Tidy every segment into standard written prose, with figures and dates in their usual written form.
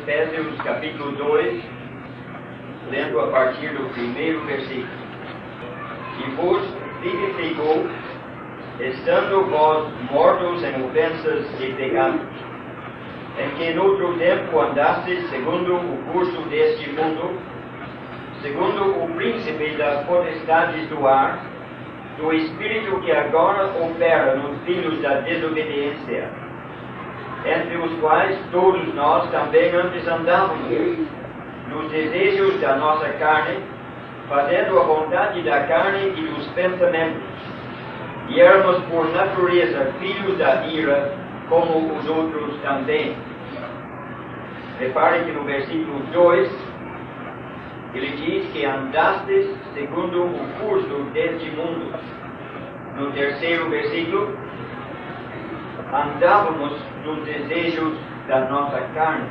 Efésios capítulo 2, lendo a partir do primeiro versículo. E vos vivificou, estando vós mortos em ofensas e pecados, em que noutro tempo andastes segundo o curso deste mundo, segundo o príncipe das potestades do ar, do espírito que agora opera nos filhos da desobediência, entre os quais todos nós também antes andávamos, nos desejos da nossa carne, fazendo a vontade da carne e dos pensamentos, e éramos por natureza filhos da ira, como os outros também. Repare que no versículo 2, ele diz que andastes segundo o curso deste mundo. No terceiro versículo, andávamos nos desejos da nossa carne.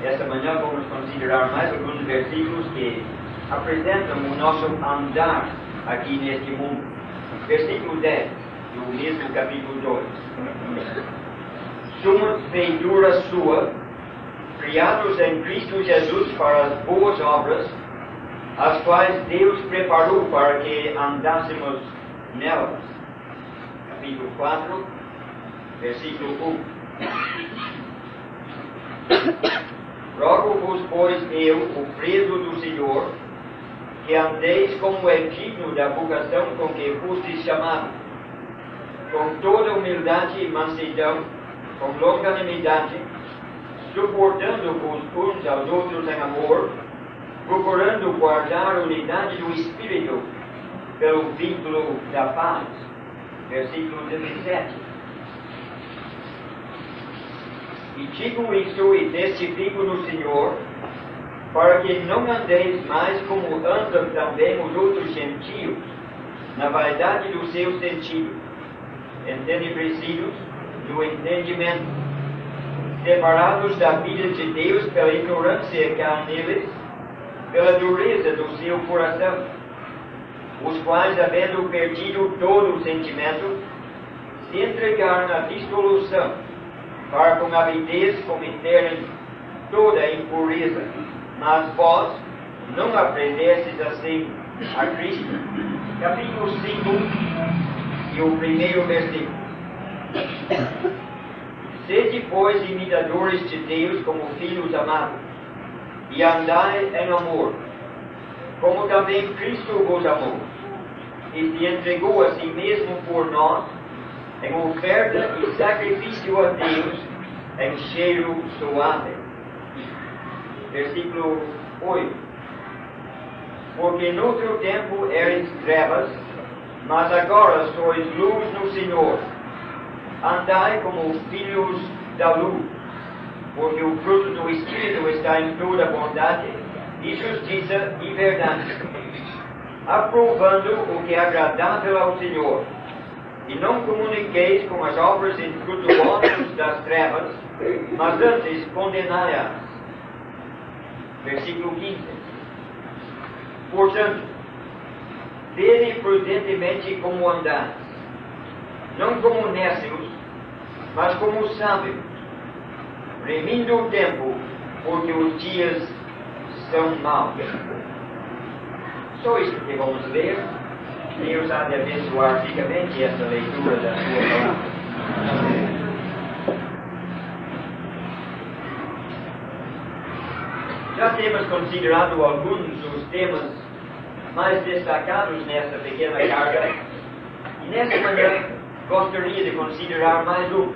Esta manhã vamos considerar mais alguns versículos que apresentam o nosso andar aqui neste mundo. Versículo 10, do mesmo capítulo 2. Somos feitura sua, criados em Cristo Jesus para as boas obras, as quais Deus preparou para que andássemos nelas. Capítulo 4, versículo 1. Rogo-vos, pois, eu, o preso do Senhor, que andeis como é digno da vocação com que fostes chamados, com toda humildade e mansidão, com longanimidade, suportando-vos uns aos outros em amor, procurando guardar a unidade do Espírito pelo vínculo da paz. Versículo 17. E digo isto e testifico no Senhor, para que não andeis mais como andam também os outros gentios, na vaidade do seu sentido, entenebrecidos no entendimento, separados da vida de Deus pela ignorância que há neles, pela dureza do seu coração, os quais, havendo perdido todo o sentimento, se entregaram à dissolução, para com avidez cometerem toda a impureza. Mas vós não aprendestes assim a Cristo. Capítulo 5 e o primeiro versículo. Sede, pois, imitadores de Deus como filhos amados, e andai em amor, como também Cristo vos amou, e se entregou a si mesmo por nós, em oferta e sacrifício a Deus, em cheiro suave. Versículo 8. Porque noutro tempo eres trevas, mas agora sois luz no Senhor. Andai como filhos da luz, porque o fruto do Espírito está em toda bondade e justiça e verdade, aprovando o que é agradável ao Senhor. E não comuniqueis com as obras infrutuosas das trevas, mas antes condenai-as. Versículo 15. Portanto, vede prudentemente como andais, não como nécios, mas como sábios, remindo o tempo, porque os dias são maus. Só isso que vamos ler. Deus há de abençoar ricamente esta leitura da sua palavra. Já temos considerado alguns dos temas mais destacados nesta pequena carta, e nesta manhã gostaria de considerar mais um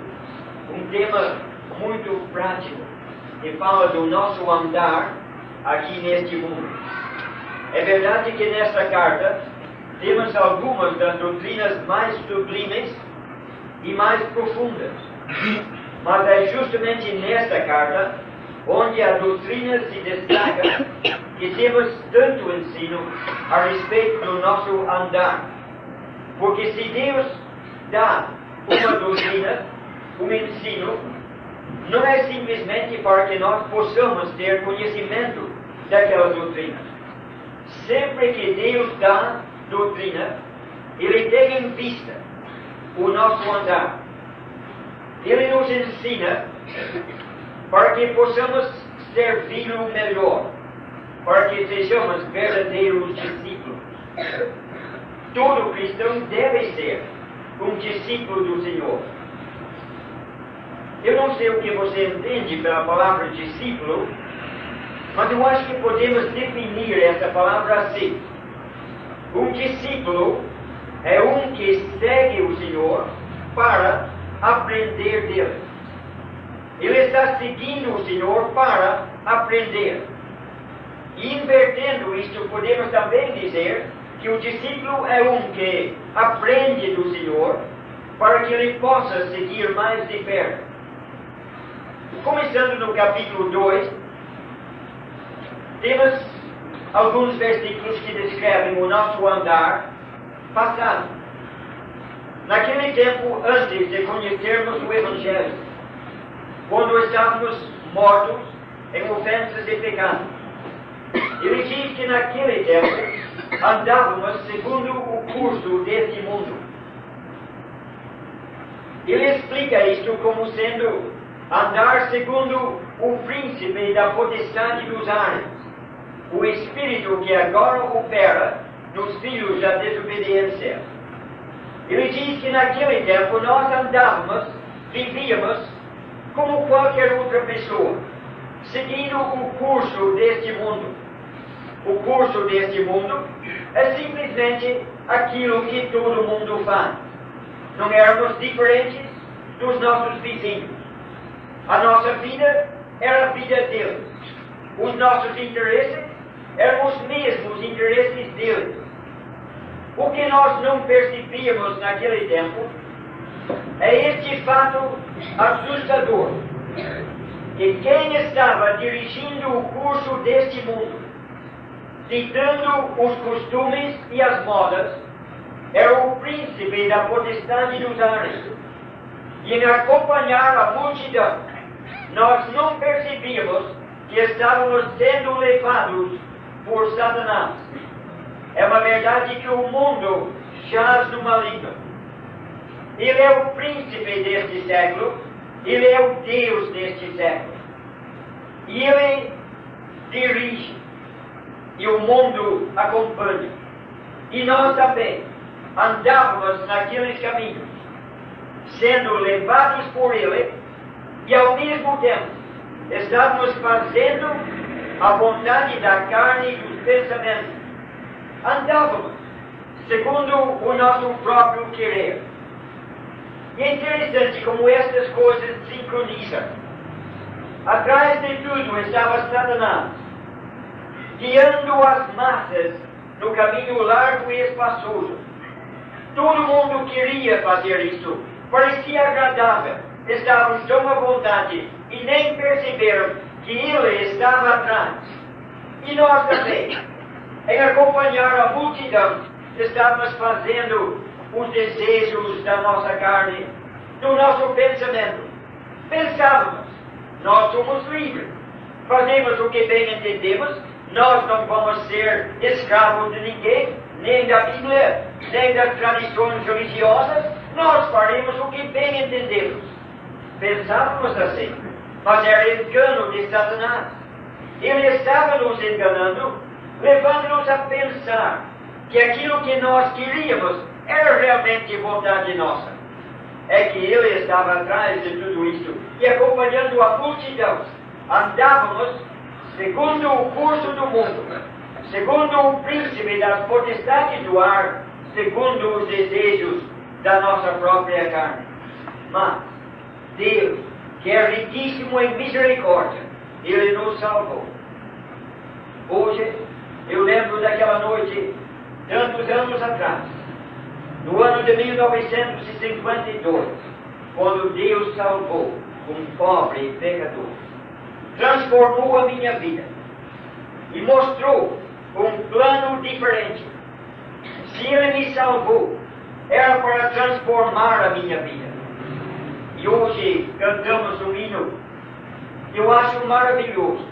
tema muito prático, que fala do nosso andar aqui neste mundo. É verdade que nesta carta temos algumas das doutrinas mais sublimes e mais profundas, mas é justamente nesta carta onde a doutrina se destaca que temos tanto ensino a respeito do nosso andar. Porque se Deus dá uma doutrina, um ensino, não é simplesmente para que nós possamos ter conhecimento daquela doutrina. Sempre que Deus dá doutrina, Ele tem em vista o nosso andar. Ele nos ensina para que possamos servi-lo melhor, para que sejamos verdadeiros discípulos. Todo cristão deve ser um discípulo do Senhor. Eu não sei o que você entende pela palavra discípulo, mas eu acho que podemos definir essa palavra assim. Um discípulo é um que segue o Senhor para aprender dele. Ele está seguindo o Senhor para aprender. E invertendo isto, podemos também dizer que o discípulo é um que aprende do Senhor para que ele possa seguir mais de perto. Começando no capítulo 2, temos alguns versículos que descrevem o nosso andar passado. Naquele tempo, antes de conhecermos o Evangelho, quando estávamos mortos em ofensas e pecados, ele diz que naquele tempo andávamos segundo o curso deste mundo. Ele explica isto como sendo andar segundo o príncipe da potestade dos ares, o espírito que agora opera nos filhos da desobediência. Ele diz que naquele tempo nós andávamos, vivíamos como qualquer outra pessoa, seguindo o curso deste mundo. O curso deste mundo é simplesmente aquilo que todo mundo faz. Não éramos diferentes dos nossos vizinhos. A nossa vida era a vida deles. Os nossos interesses eram os mesmos interesses deles. O que nós não percebíamos naquele tempo é este fato assustador, que quem estava dirigindo o curso deste mundo, ditando os costumes e as modas, era o príncipe da potestade dos ares. E em acompanhar a multidão, nós não percebíamos que estávamos sendo levados por Satanás. É uma verdade que o mundo jaz no maligno. Ele é o príncipe deste século, ele é o Deus deste século. E ele dirige, e o mundo acompanha. E nós também andávamos naqueles caminhos, sendo levados por ele, e ao mesmo tempo estávamos fazendo a vontade da carne e dos pensamentos. Andávamos segundo o nosso próprio querer. E é interessante como estas coisas sincronizam. Atrás de tudo estava Satanás, guiando as massas no caminho largo e espaçoso. Todo mundo queria fazer isso, parecia agradável, estavam tão à vontade e nem perceberam que ele estava atrás. E nós também, em acompanhar a multidão, estávamos fazendo os desejos da nossa carne, do nosso pensamento. Pensávamos, nós somos livres, fazemos o que bem entendemos, nós não vamos ser escravos de ninguém, nem da Bíblia, nem das tradições religiosas, nós faremos o que bem entendemos. Pensávamos assim, mas era engano de Satanás. Ele estava nos enganando, levando-nos a pensar que aquilo que nós queríamos era realmente vontade nossa. É que ele estava atrás de tudo isso e acompanhando a multidão. Andávamos segundo o curso do mundo, segundo o príncipe das potestades do ar, segundo os desejos da nossa própria carne. Mas Deus, que é riquíssimo em misericórdia, Ele nos salvou. Hoje, eu lembro daquela noite, tantos anos atrás, no ano de 1952, quando Deus salvou um pobre e pecador, transformou a minha vida e mostrou um plano diferente. Se Ele me salvou, era para transformar a minha vida. E hoje cantamos um hino que eu acho maravilhoso.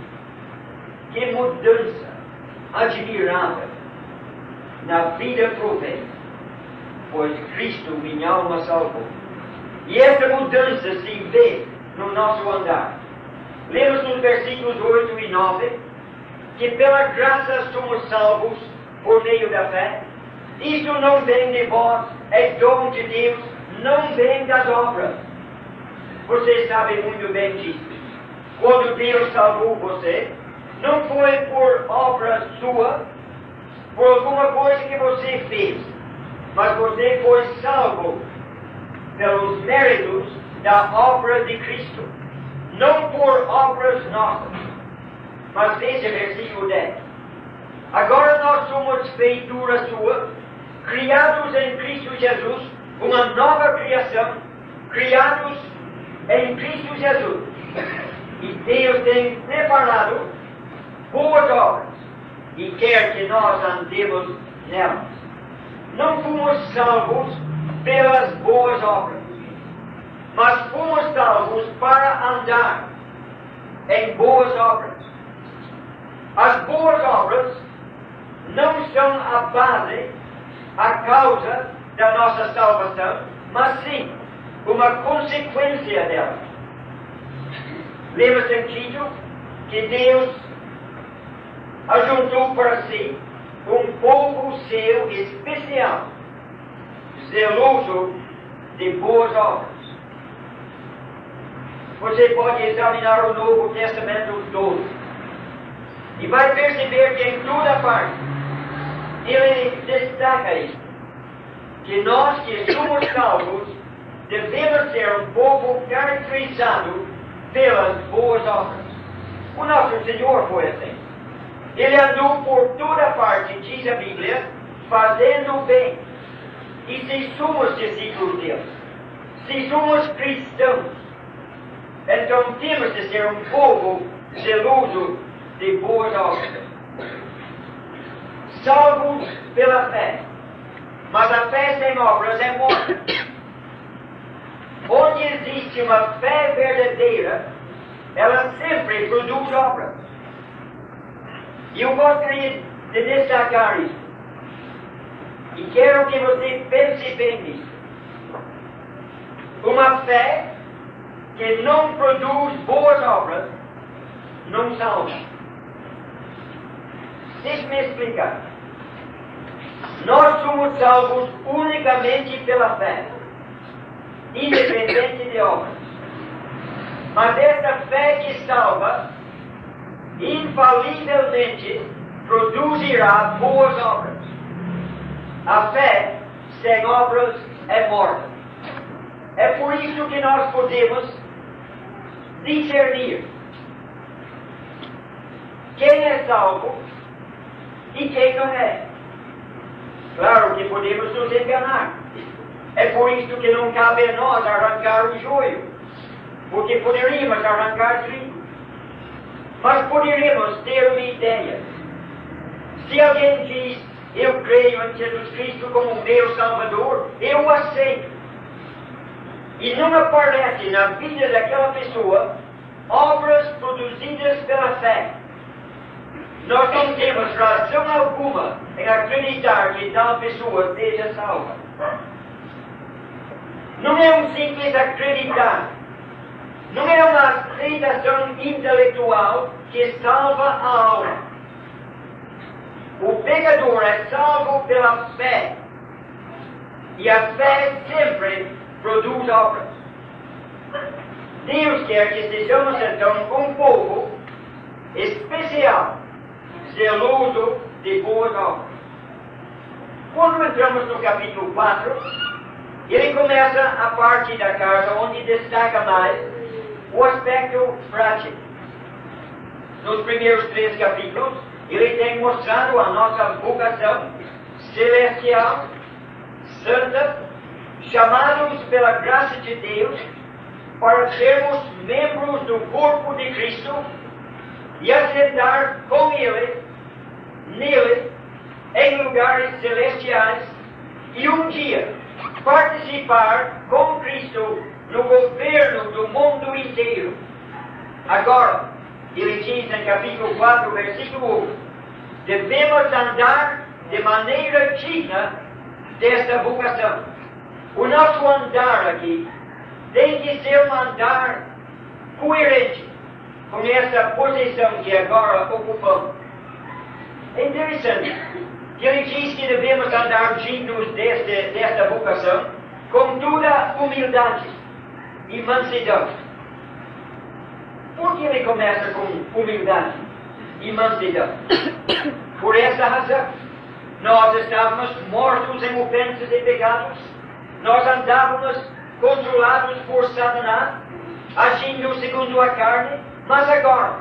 Que mudança admirável na vida provém, pois Cristo minha alma salvou. E essa mudança se vê no nosso andar. nos versículos 8 e 9, que pela graça somos salvos por meio da fé. Isso não vem de vós, é dom de Deus, não vem das obras. Você sabe muito bem disso. Quando Deus salvou você, não foi por obra sua, por alguma coisa que você fez, mas você foi salvo pelos méritos da obra de Cristo, não por obras nossas. Mas veja versículo 10. Agora nós somos feitura sua, criados em Cristo Jesus, uma nova criação, criados em Cristo Jesus. E Deus tem preparado boas obras e quer que nós andemos nelas. Não fomos salvos pelas boas obras, mas fomos salvos para andar em boas obras. As boas obras não são a base, a causa da nossa salvação, mas sim uma consequência dela. Lembra-se em Tito que Deus ajuntou para si um povo seu especial, zeloso de boas obras. Você pode examinar o Novo Testamento todo e vai perceber que em toda parte ele destaca isso, que nós que somos salvos devemos ser um povo caracterizado pelas boas obras. O nosso Senhor foi assim. Ele andou por toda parte, diz a Bíblia, fazendo o bem. E se somos discípulos dele, se somos cristãos, então temos de ser um povo zeloso de boas obras. Salvos pela fé. Mas a fé sem obras é morta. Onde existe uma fé verdadeira, ela sempre produz obras. E eu gostaria de destacar isso. E quero que você pense bem nisso. Uma fé que não produz boas obras, não salva. Deixe-me explicar. Nós somos salvos unicamente pela fé, independente de obras. Mas essa fé que salva, infalivelmente, produzirá boas obras. A fé sem obras é morta. É por isso que nós podemos discernir quem é salvo e quem não é. Claro que podemos nos enganar. É por isso que não cabe a nós arrancar o joio, porque poderíamos arrancar trigo. Mas poderíamos ter uma ideia. Se alguém diz, eu creio em Jesus Cristo como meu Salvador, eu aceito. E não aparece na vida daquela pessoa obras produzidas pela fé. Nós não temos razão alguma em acreditar que tal pessoa seja salva. Não é um simples acreditar. Não é uma aceitação intelectual que salva a alma. O pecador é salvo pela fé. E a fé sempre produz obras. Deus quer que sejamos então um povo especial, zeloso de boas obras. Quando entramos no capítulo 4, ele começa a parte da carta onde destaca mais o aspecto prático. Nos primeiros 3 capítulos, ele tem mostrado a nossa vocação celestial, santa, chamados pela graça de Deus para sermos membros do corpo de Cristo e assentar com Ele, nele, em lugares celestiais e um dia participar com Cristo no governo do mundo inteiro. Agora, ele diz em capítulo 4, versículo 1, devemos andar de maneira digna desta vocação. O nosso andar aqui tem que ser um andar coerente, com essa posição que agora ocupamos. É interessante que ele diz que devemos andar dignos desta vocação com toda humildade e mansidão. Por que ele começa com humildade e mansidão? Por essa razão. Nós estávamos mortos em ofensas e pecados. Nós andávamos controlados por Satanás, agindo segundo a carne. Mas agora,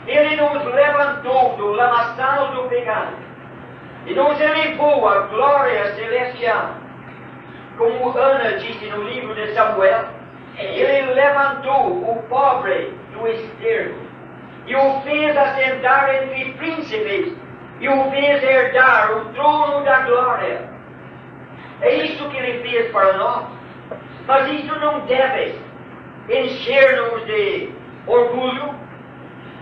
Ele nos levantou do lamaçal do pecado e nos elevou à glória celestial. Como Ana disse no livro de Samuel, Ele levantou o pobre do esterco e o fez assentar entre príncipes e o fez herdar o trono da glória. É isso que Ele fez para nós. Mas isso não deve encher-nos de orgulho,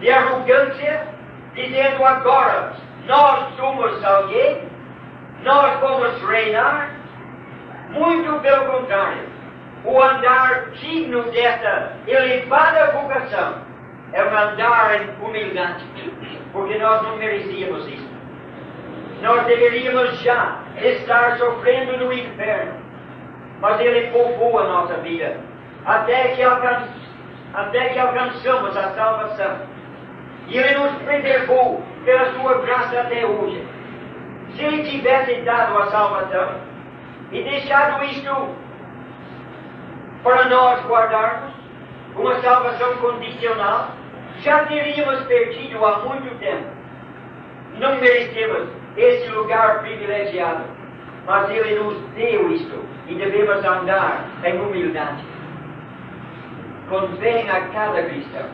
de arrogância, dizendo agora, nós somos alguém, nós vamos reinar. Muito pelo contrário, o andar digno desta elevada vocação é um andar em humildade, porque nós não merecíamos isso. Nós deveríamos já estar sofrendo no inferno, mas Ele poupou a nossa vida até que alcançamos a salvação. E Ele nos preservou pela Sua graça até hoje. Se Ele tivesse dado a salvação e deixado isto para nós guardarmos, uma salvação condicional, já teríamos perdido há muito tempo. Não merecemos esse lugar privilegiado, mas Ele nos deu isto e devemos andar em humildade. Convém a cada cristão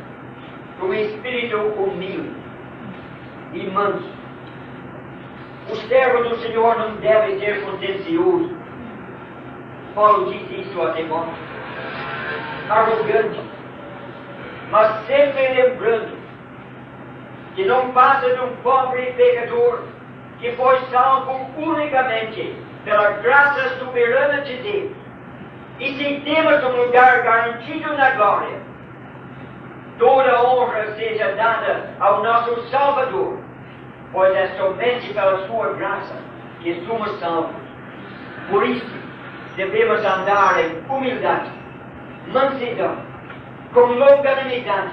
com espírito humilde e manso. O servo do Senhor não deve ser contencioso. Paulo disse isso a Timóteo. Arrogante, mas sempre lembrando que não passa de um pobre pecador que foi salvo unicamente pela graça soberana de Deus. E se temos um lugar garantido na glória, toda honra seja dada ao nosso Salvador, pois é somente pela sua graça que somos salvos. Por isso, devemos andar em humildade, mansidão, com longanimidade,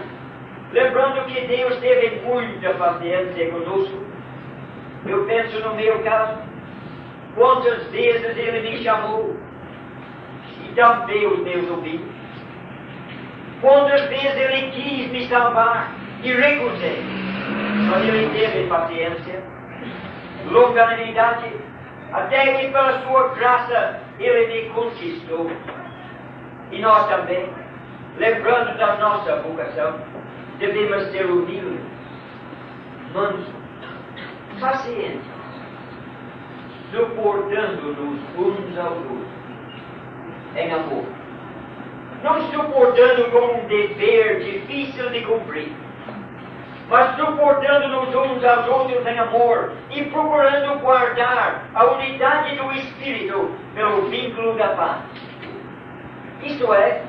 lembrando que Deus teve muita paciência conosco. Eu penso no meu caso, quantas vezes Ele me chamou e tampei os meus ouvidos. Quantas vezes Ele quis me salvar e recusei, mas Ele teve paciência, longanimidade, até que pela Sua graça Ele me conquistou. E nós também, lembrando da nossa vocação, devemos ser humildes, mansos, pacientes, suportando-nos uns aos outros, em amor. Não suportando como um dever difícil de cumprir, mas suportando-nos uns aos outros em amor e procurando guardar a unidade do Espírito pelo vínculo da paz. Isto é,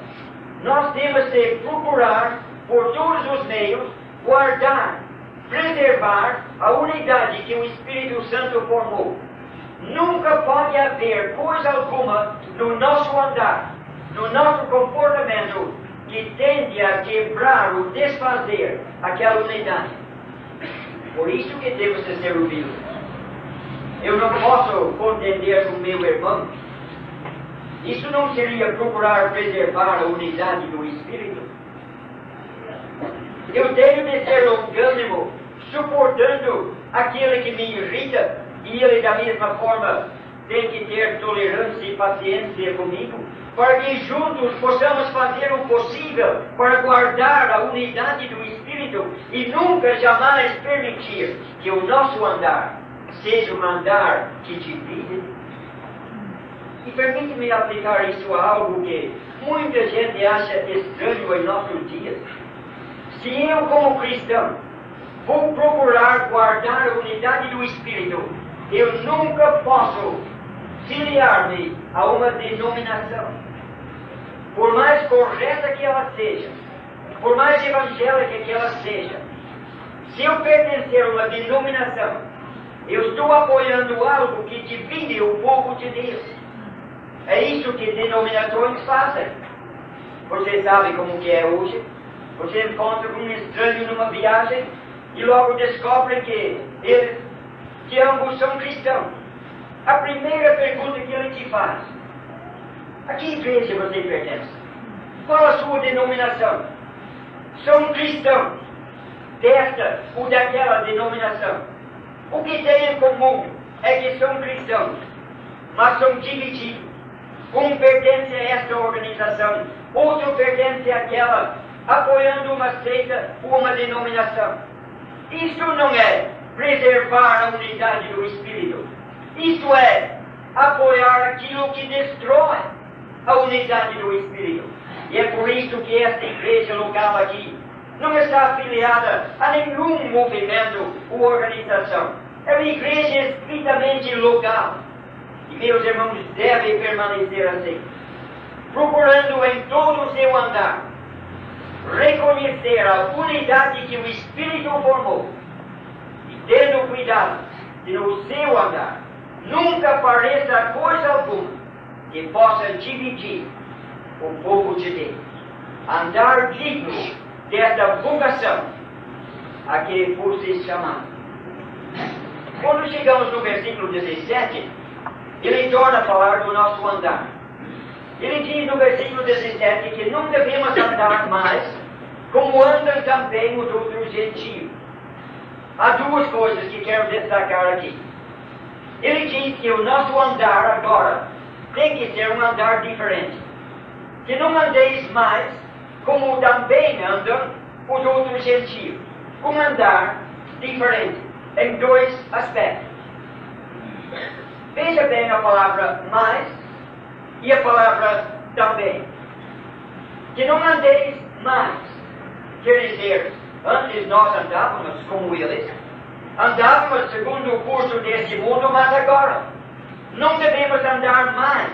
nós temos de procurar, por todos os meios, guardar, preservar a unidade que o Espírito Santo formou. Nunca pode haver coisa alguma no nosso andar, no nosso comportamento, que tende a quebrar ou desfazer aquela unidade. Por isso que temos de ser humildes. Eu não posso contender com meu irmão. Isso não seria procurar preservar a unidade do Espírito? Eu tenho de ser longânimo, suportando aquele que me irrita, e ele da mesma forma tem que ter tolerância e paciência comigo, para que juntos possamos fazer o possível para guardar a unidade do Espírito e nunca jamais permitir que o nosso andar seja um andar que divide. E permite-me aplicar isso a algo que muita gente acha estranho em nossos dias. Se eu, como cristão, vou procurar guardar a unidade do Espírito, eu nunca posso filiar-me a uma denominação, por mais correta que ela seja, por mais evangélica que ela seja, se eu pertencer a uma denominação, eu estou apoiando algo que divide o povo de Deus. É isso que denominações fazem. Você sabe como que é hoje? Você encontra um estranho numa viagem e logo descobre que ambos são cristãos. A primeira pergunta que ele te faz: a que igreja você pertence? Qual a sua denominação? São cristãos desta ou daquela denominação. O que tem em comum é que são cristãos, mas são divididos. Um pertence a esta organização, outro pertence àquela, apoiando uma seita ou uma denominação. Isto não é preservar a unidade do Espírito. Isto é apoiar aquilo que destrói a unidade do Espírito. E é por isso que esta igreja local aqui não está afiliada a nenhum movimento ou organização. É uma igreja estritamente local. E meus irmãos, devem permanecer assim, procurando em todo o seu andar reconhecer a unidade que o Espírito formou e tendo cuidado de no seu andar nunca pareça coisa alguma que possa dividir o povo de Deus. Andar digno desta vocação a que fosse chamado. Quando chegamos no versículo 17, ele torna a falar do nosso andar. Ele diz no versículo 17 que não devemos andar mais como andam também os outros gentios. Há duas coisas que quero destacar aqui. Ele diz que o nosso andar agora tem que ser um andar diferente. Que não andeis mais como também andam os outros gentios. Um andar diferente em dois aspectos. Veja bem a palavra mais e a palavra também. Que não andeis mais. Quer dizer, antes nós andávamos como eles, andávamos segundo o curso deste mundo, mas agora não devemos andar mais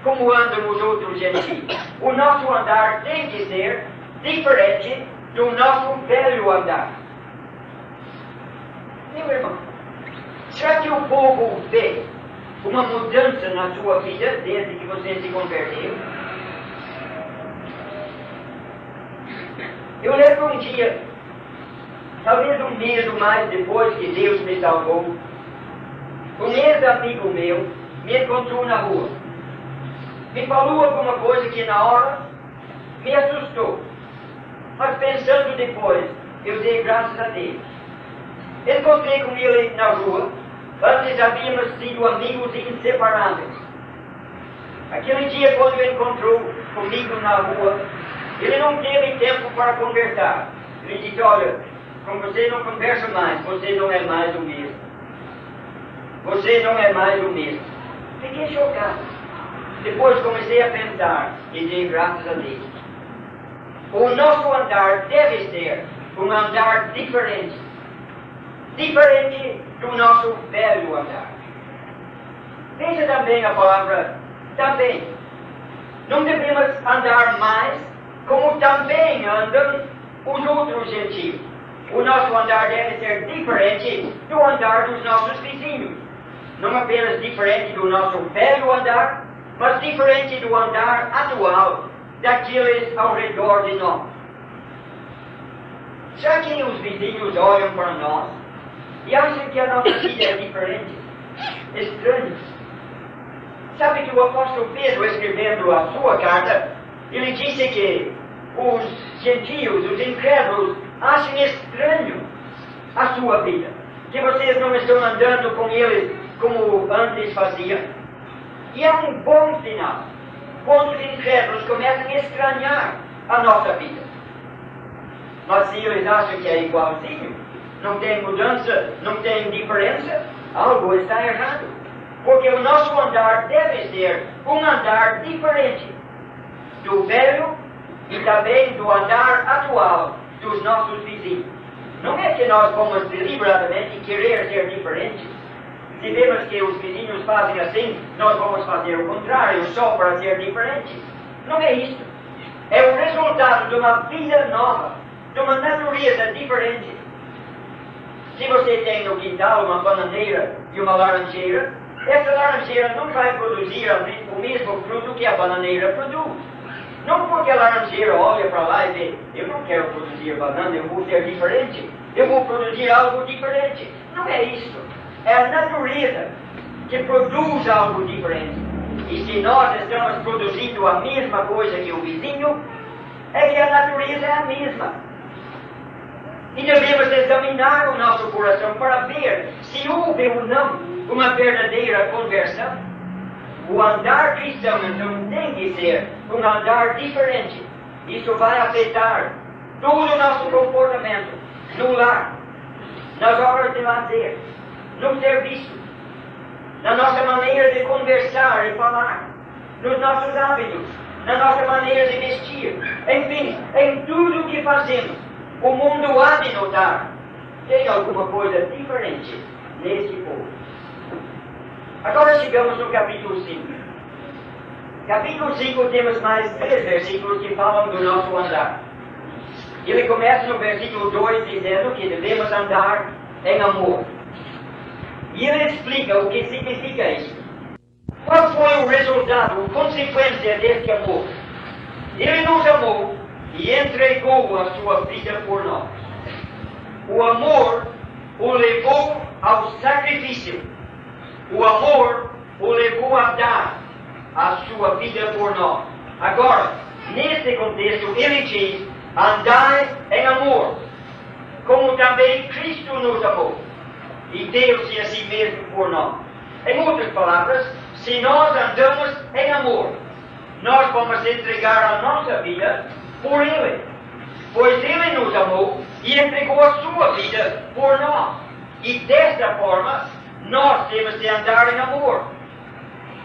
como andam os outros gentios. O nosso andar tem que ser diferente do nosso velho andar. Meu irmão, será que o povo vê uma mudança na sua vida desde que você se converteu? Eu lembro um dia, talvez um mês ou mais depois que Deus me salvou, um ex-amigo meu me encontrou na rua. Me falou alguma coisa que na hora me assustou. Mas pensando depois, eu dei graças a Deus. Encontrei com ele na rua. Antes havíamos sido amigos inseparáveis. Aquele dia, quando ele encontrou comigo na rua, ele não teve tempo para conversar. Ele disse: olha, com você não converso mais, você não é mais o mesmo. Você não é mais o mesmo. Fiquei chocado. Depois comecei a pensar e dei graças a Deus. O nosso andar deve ser um andar diferente. Diferente do nosso velho andar. Veja também a palavra também. Não devemos andar mais como também andam os outros gentios. O nosso andar deve ser diferente do andar dos nossos vizinhos. Não apenas diferente do nosso velho andar, mas diferente do andar atual daqueles ao redor de nós. Será que os vizinhos olham para nós e acham que a nossa vida é diferente? Estranho. Sabe que o apóstolo Pedro, escrevendo a sua carta, ele disse que os gentios, os incrédulos, acham estranho a sua vida. Que vocês não estão andando com eles como antes faziam. E é um bom sinal quando os incrédulos começam a estranhar a nossa vida. Mas se eles acham que é igualzinho, não tem mudança, não tem diferença, algo está errado. Porque o nosso andar deve ser um andar diferente do velho e também do andar atual dos nossos vizinhos. Não é que nós vamos deliberadamente querer ser diferentes. Se vemos que os vizinhos fazem assim, nós vamos fazer o contrário, só para ser diferentes. Não é isso. É o resultado de uma vida nova, de uma natureza diferente. Se você tem no quintal uma bananeira e uma laranjeira, essa laranjeira não vai produzir o mesmo fruto que a bananeira produz. Não porque a laranjeira olha para lá e vê, eu não quero produzir banana, eu vou ser diferente. Eu vou produzir algo diferente. Não é isso. É a natureza que produz algo diferente. E se nós estamos produzindo a mesma coisa que o vizinho, é que a natureza é a mesma. E devemos examinar o nosso coração para ver se houve ou não uma verdadeira conversão. O andar cristão, então, tem que ser um andar diferente. Isso vai afetar todo o nosso comportamento no lar, nas horas de lazer, no serviço, na nossa maneira de conversar e falar, nos nossos hábitos, na nossa maneira de vestir, enfim, em tudo o que fazemos. O mundo há de notar, tem alguma coisa diferente nesse povo. Agora chegamos no capítulo 5. Capítulo 5 temos mais 3 versículos que falam do nosso andar. Ele começa no versículo 2 dizendo que devemos andar em amor. E ele explica o que significa isso. Qual foi o resultado, a consequência deste amor? Ele nos amou e entregou a sua vida por nós. O amor o levou ao sacrifício. O amor o levou a dar a sua vida por nós. Agora, nesse contexto, ele diz, andai em amor, como também Cristo nos amou e deu-se a si mesmo por nós. Em outras palavras, se nós andamos em amor, nós vamos entregar a nossa vida por Ele, pois Ele nos amou e entregou a sua vida por nós. E desta forma, nós temos de andar em amor.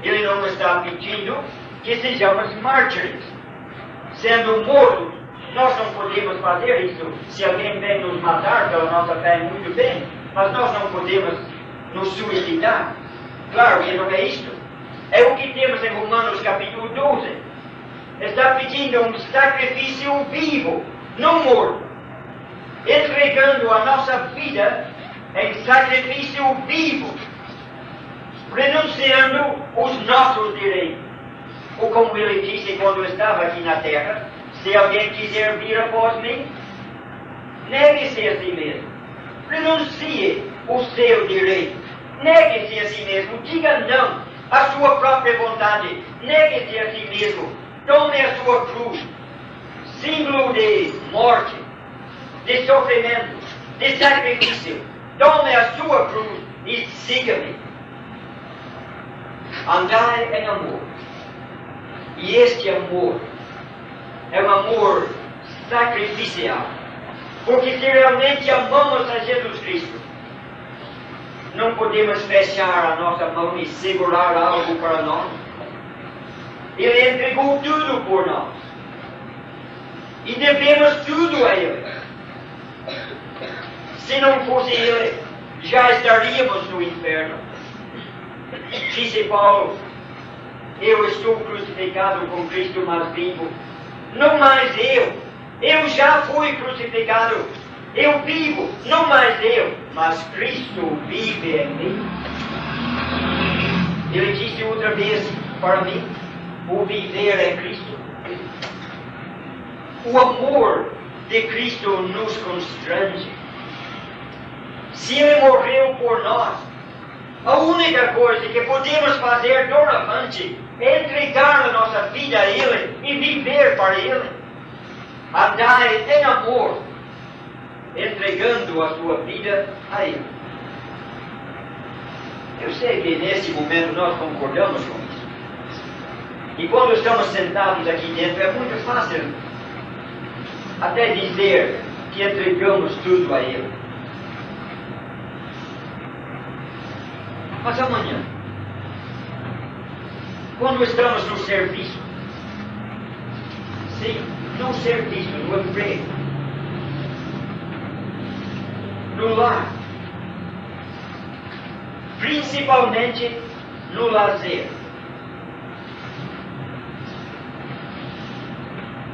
Ele não está pedindo que sejamos mártires, sendo mortos. Nós não podemos fazer isso. Se alguém vem nos matar pela nossa fé, muito bem, mas nós não podemos nos suicidar. Claro que não é isto. É o que temos em Romanos capítulo 12. Está pedindo um sacrifício vivo, não morto, entregando a nossa vida em sacrifício vivo, renunciando os nossos direitos. Ou como ele disse quando estava aqui na terra, se alguém quiser vir após mim, negue-se a si mesmo, renuncie o seu direito, negue-se a si mesmo, diga não à sua própria vontade, negue-se a si mesmo, tome a sua cruz, símbolo de morte, de sofrimento, de sacrifício. Tome a sua cruz e siga-me. Andai em amor. E este amor é um amor sacrificial. Porque se realmente amamos a Jesus Cristo, não podemos fechar a nossa mão e segurar algo para nós. Ele entregou tudo por nós. E devemos tudo a Ele. Se não fosse Ele, já estaríamos no inferno. Disse Paulo, eu estou crucificado com Cristo, mas vivo. Não mais eu já fui crucificado. Eu vivo, não mais eu, mas Cristo vive em mim. Ele disse outra vez para mim, o viver é Cristo. O amor de Cristo nos constrange. Se Ele morreu por nós, a única coisa que podemos fazer doravante é entregar a nossa vida a Ele e viver para Ele. Andai em amor, entregando a sua vida a Ele. Eu sei que nesse momento nós concordamos com isso. E quando estamos sentados aqui dentro é muito fácil até dizer que entregamos tudo a Ele. Mas amanhã, quando estamos no serviço, sim, no serviço, no emprego, no lar, principalmente no lazer,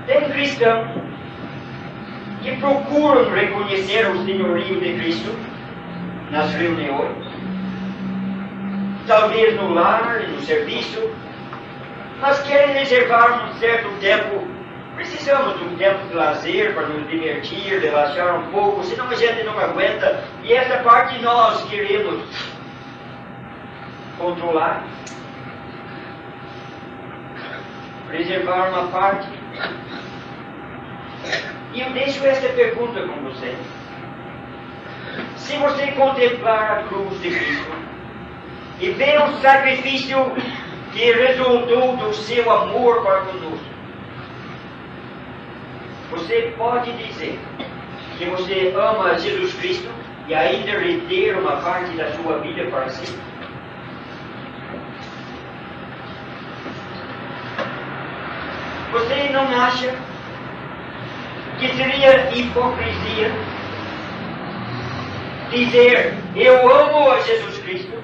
Tem cristãos que procuram reconhecer o senhorio de Cristo nas reuniões, talvez no lar e no serviço, mas querem reservar um certo tempo. Precisamos de um tempo de lazer para nos divertir, relaxar um pouco, senão a gente não aguenta. E essa parte nós queremos controlar, reservar uma parte. E eu deixo esta pergunta com você. Se você contemplar a cruz de Cristo e ver o sacrifício que resultou do seu amor para conosco, você pode dizer que você ama Jesus Cristo e ainda reter uma parte da sua vida para si? Você não acha que seria hipocrisia dizer eu amo a Jesus Cristo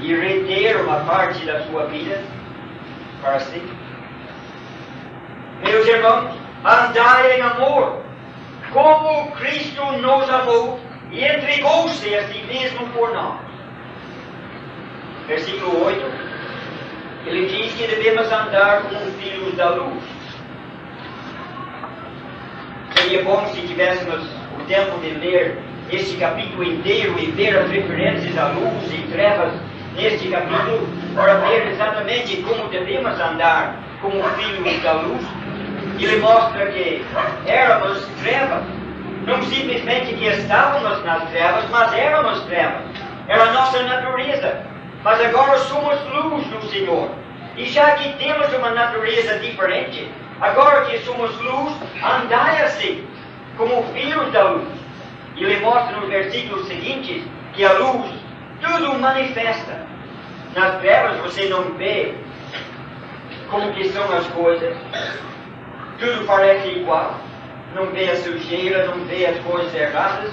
e reter uma parte da sua vida para si? Meus irmãos, andai em amor, como Cristo nos amou e entregou-se a si mesmo por nós. Versículo 8, ele diz que devemos andar como filhos da luz. Seria bom se tivéssemos o tempo de ler este capítulo inteiro e ver as referências à luz e trevas neste capítulo, para ver exatamente como devemos andar como filhos da luz. Ele mostra que éramos trevas, não simplesmente que estávamos nas trevas, mas éramos trevas. Era a nossa natureza. Mas agora somos luz do Senhor. E já que temos uma natureza diferente, agora que somos luz, andai assim, como filhos da luz. E ele mostra nos versículos seguintes que a luz tudo manifesta. Nas trevas você não vê como que são as coisas. Tudo parece igual. Não vê a sujeira, não vê as coisas erradas.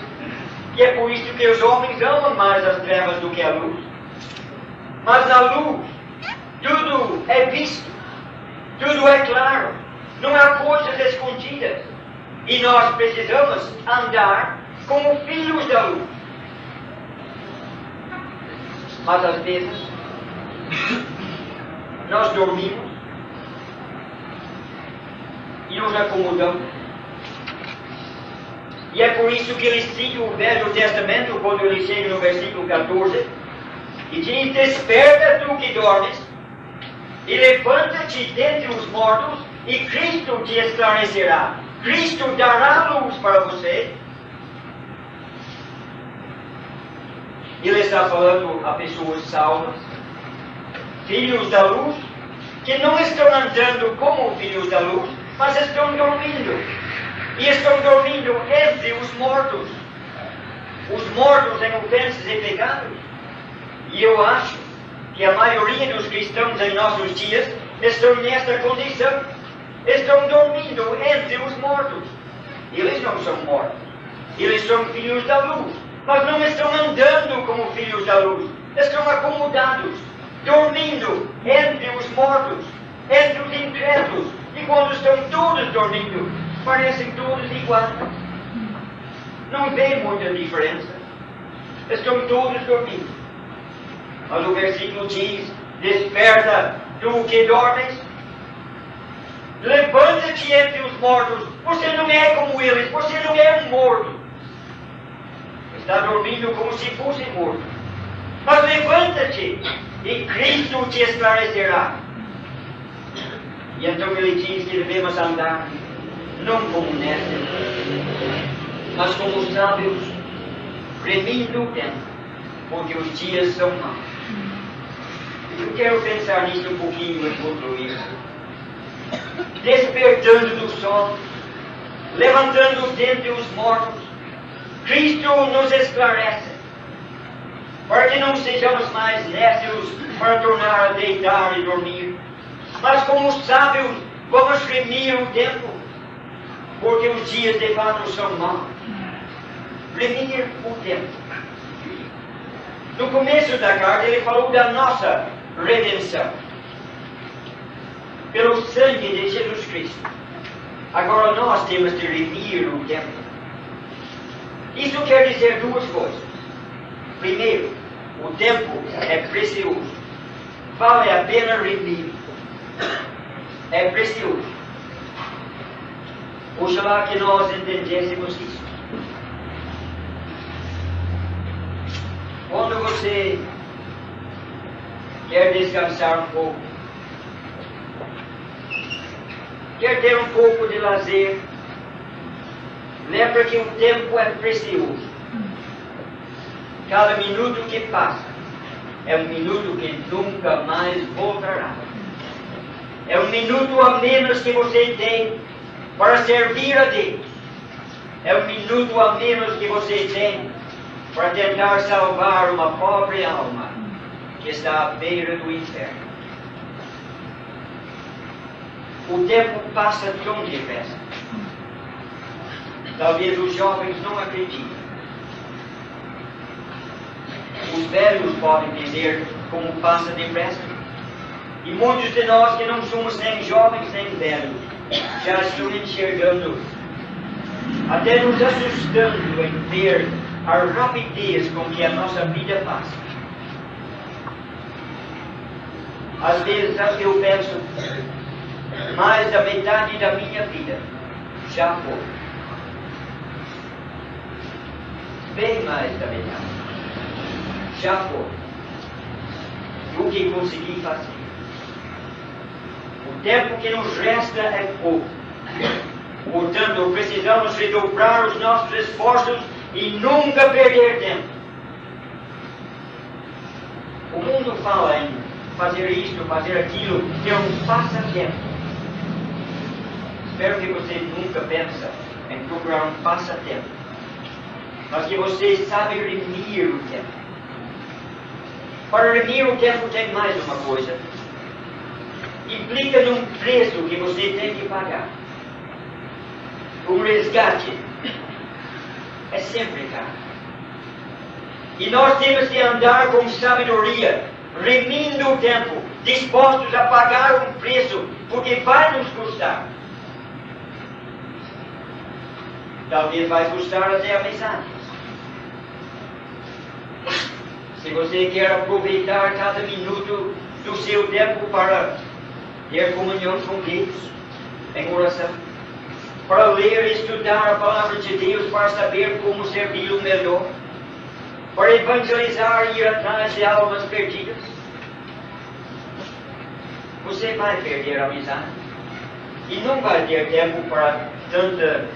E é por isso que os homens amam mais as trevas do que a luz. Mas na luz, tudo é visto. Tudo é claro. Não há coisas escondidas. E nós precisamos andar como filhos da luz. Mas às vezes, nós dormimos e nos acomodamos. E é por isso que ele cita o Velho Testamento, quando ele chega no versículo 14, e diz: desperta tu que dormes, e levanta-te dentre os mortos, e Cristo te esclarecerá. Cristo dará luz para você. Ele está falando a pessoas salvas, filhos da luz, que não estão andando como filhos da luz, mas estão dormindo. E estão dormindo entre os mortos. Os mortos em ofensas e pecados. E eu acho que a maioria dos cristãos em nossos dias estão nesta condição. Estão dormindo entre os mortos. Eles não são mortos. Eles são filhos da luz. Mas não estão andando como filhos da luz. Estão acomodados, dormindo entre os mortos, entre os incrédulos. E quando estão todos dormindo, parecem todos iguais. Não vê muita diferença. Estão todos dormindo. Mas o versículo diz: desperta tu que dormes, levanta-te entre os mortos. Você não é como eles, você não é um morto. Está dormindo como se fosse morto. Mas levanta-te e Cristo te esclarecerá. E então ele diz que devemos andar não como nécios, mas como sábios, remindo o tempo, porque os dias são maus. Eu quero pensar nisso um pouquinho e concluir. Despertando do sono, levantando dentre os mortos, Cristo nos esclarece, para que não sejamos mais nécios para tornar a deitar e dormir, mas como sábios vamos remir o tempo, porque os dias de fato são maus. Remir o tempo. No começo da carta ele falou da nossa redenção. pelo sangue de Jesus Cristo. Agora nós temos de remir o tempo. Isso quer dizer duas coisas. Primeiro, o tempo é precioso. Vale a pena remir. É precioso. Oxalá que nós entendêssemos isso. Quando você quer descansar um pouco, quer ter um pouco de lazer, lembra que o tempo é precioso. Cada minuto que passa é um minuto que nunca mais voltará. É um minuto a menos que você tem para servir a Deus. É um minuto a menos que você tem para tentar salvar uma pobre alma que está à beira do inferno. O tempo passa tão depressa. Talvez os jovens não acreditem. Os velhos podem dizer como passa depressa. E muitos de nós que não somos nem jovens nem velhos, já estão enxergando, até nos assustando em ver a rapidez com que a nossa vida passa. Às vezes eu penso, mais da metade da minha vida já foi. Bem mais da metade. Já foi. E o que consegui fazer? O tempo que nos resta é pouco. Portanto, precisamos redobrar os nossos esforços e nunca perder tempo. O mundo fala em fazer isto, fazer aquilo, ter um passatempo. Espero que você nunca pense em procurar um passatempo, mas que você sabe remir o tempo. Para remir o tempo tem mais uma coisa. Implica num preço que você tem que pagar. Um resgate é sempre caro. E nós temos que andar com sabedoria, remindo o tempo, dispostos a pagar um preço, porque vai nos custar. Talvez vai custar até a amizade. Se você quer aproveitar cada minuto do seu tempo para ter comunhão com Deus, em oração, para ler e estudar a palavra de Deus, para saber como servi-lo melhor, para evangelizar e ir atrás de almas perdidas, você vai perder a amizade e não vai ter tempo para tanta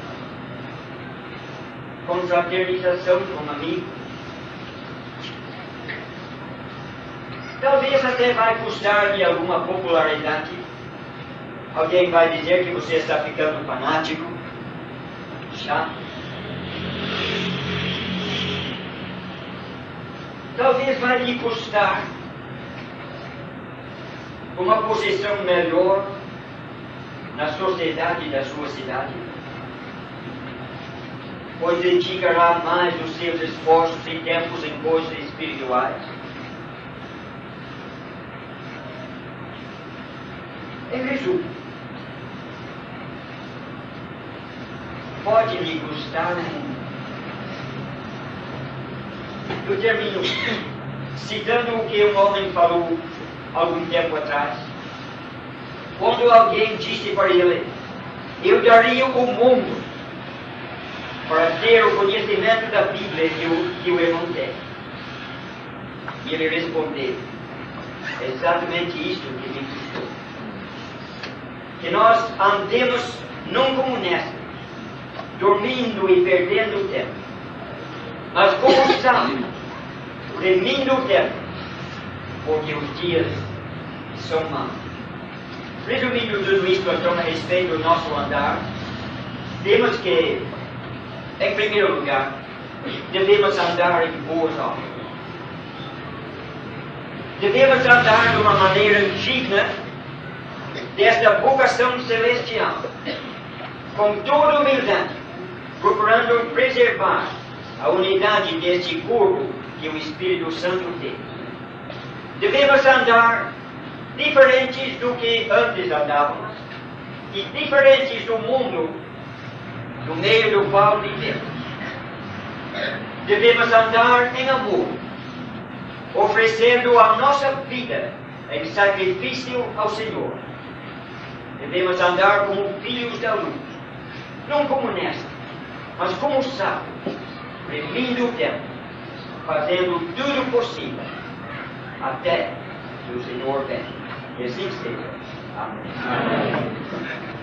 confraternização com amigos. Talvez até vai custar-lhe alguma popularidade. Alguém vai dizer que você está ficando fanático, chato. Talvez vai lhe custar uma posição melhor na sociedade da sua cidade, pois dedicará mais os seus esforços e tempos em coisas espirituais. Em resumo, pode lhe custar muito. Eu termino citando o que um homem falou algum tempo atrás. Quando alguém disse para ele, eu daria o mundo para ter o conhecimento da Bíblia que o irmão tem. E ele respondeu, exatamente isso que me custou. Que nós andemos não como nessa, dormindo e perdendo o tempo, mas como sábios, remindo o tempo, porque os dias são maus. Resumindo tudo isto a respeito do nosso andar, temos que, em primeiro lugar, devemos andar em boas obras. Devemos andar de uma maneira digna desta vocação celestial, com toda humildade, procurando preservar a unidade deste corpo que o Espírito Santo tem. Devemos andar diferentes do que antes andávamos e diferentes do mundo no meio do qual vivemos. Devemos andar em amor, oferecendo a nossa vida em sacrifício ao Senhor. Devemos andar como filhos da luz, não como nesta, mas como sábios, remindo o tempo, fazendo tudo possível, até que o Senhor venha. E assim seja. Amém.